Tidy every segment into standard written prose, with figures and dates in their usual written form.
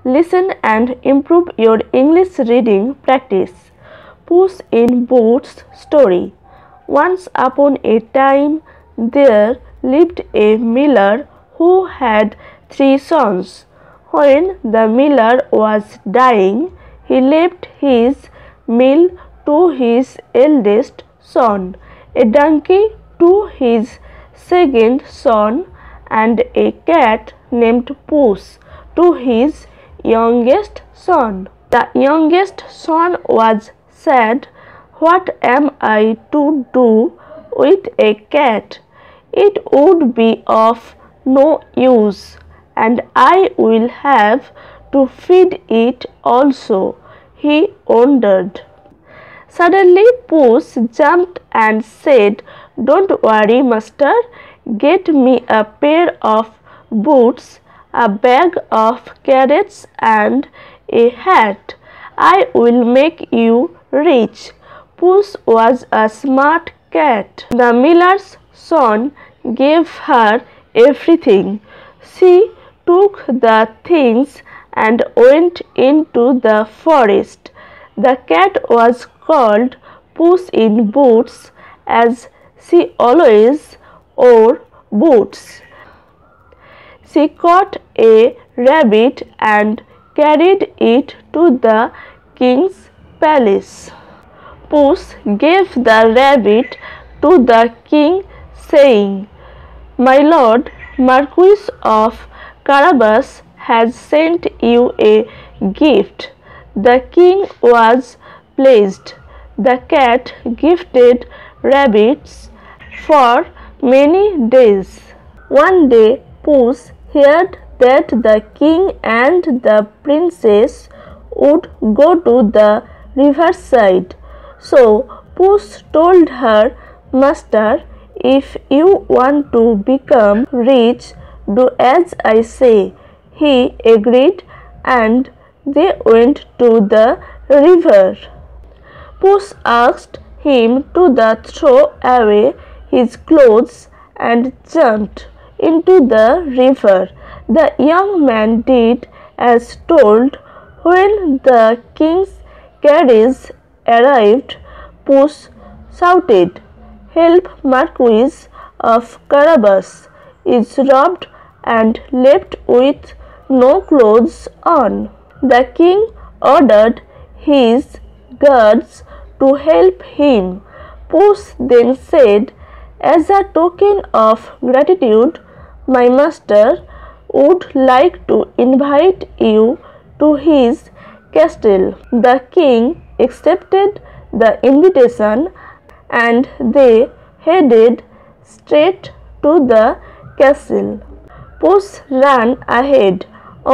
Listen and improve your English reading practice. Puss in Boots story. Once upon a time, there lived a miller who had 3 sons. When the miller was dying, he left his mill to his eldest son, a donkey to his second son, and a cat named Puss to his youngest son. The youngest son was said, "What am I to do with a cat? It would be of no use, and I will have to feed it also," he wondered. Suddenly Puss jumped and said, "Don't worry, master. Get me a pair of boots, a bag of carrots and a hat. I will make you rich." Puss was a smart cat. The miller's son gave her everything. She took the things and went into the forest. The cat was called Puss in Boots, as she always wore boots. She caught a rabbit and carried it to the king's palace. Puss gave the rabbit to the king, saying, "My lord Marquis of Carabas has sent you a gift." The king was pleased. The cat gifted rabbits for many days. One day Puss heard that the king and the princess would go to the riverside. So Puss told her master, "If you want to become rich, do as I say." He agreed, and they went to the river. Puss asked him to throw away his clothes and jumped into the river. The young man did as told. When the king's carriage arrived, Puss shouted, "Help! Marquis of Carabas is robbed and left with no clothes on." The king ordered his guards to help him. Puss then said, "As a token of gratitude, my master would like to invite you to his castle." The king accepted the invitation, and they headed straight to the castle. Puss ran ahead.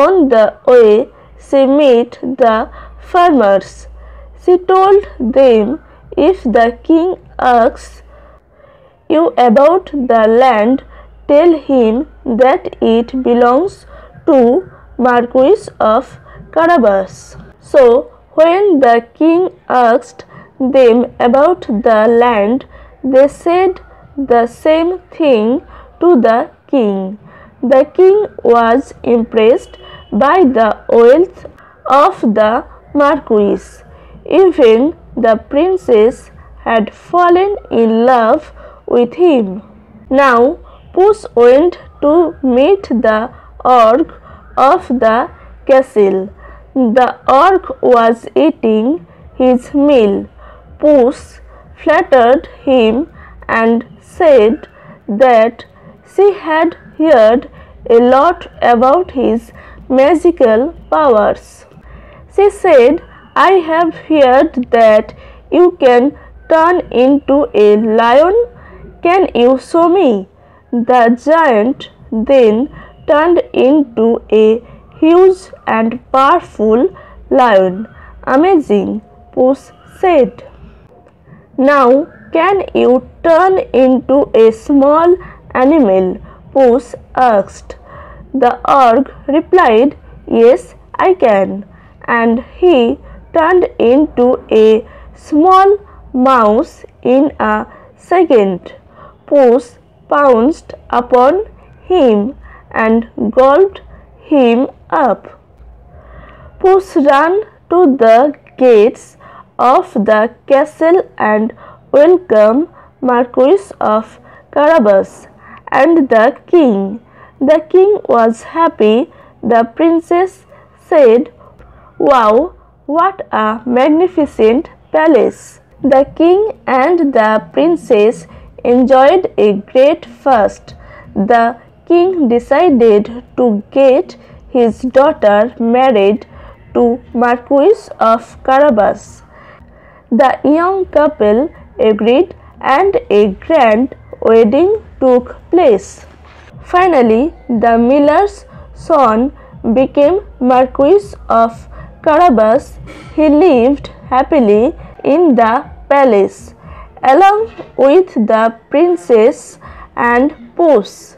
On the way, she met the farmers. She told them, "If the king asks you about the land, tell him that it belongs to Marquis of Carabas." So when the king asked them about the land, they said the same thing to the king. The king was impressed by the wealth of the Marquis. Even the princess had fallen in love with him. Now Puss went to meet the ogre of the castle. The ogre was eating his meal. Puss flattered him and said that she had heard a lot about his magical powers. She said, "I have heard that you can turn into a lion. Can you show me?" The giant then turned into a huge and powerful lion. "Amazing," Puss said. "Now can you turn into a small animal?" Puss asked. The ogre replied, "Yes, I can," and he turned into a small mouse in a second. Puss pounced upon him and gulped him up. Puss ran to the gates of the castle and welcomed Marquis of Carabas and the king. The king was happy. The princess said, "Wow, what a magnificent palace!" The king and the princess enjoyed a great feast. The king decided to get his daughter married to Marquis of Carabas. The young couple agreed and a grand wedding took place. Finally, the miller's son became Marquis of Carabas. He lived happily in the palace along with the princess and Puss.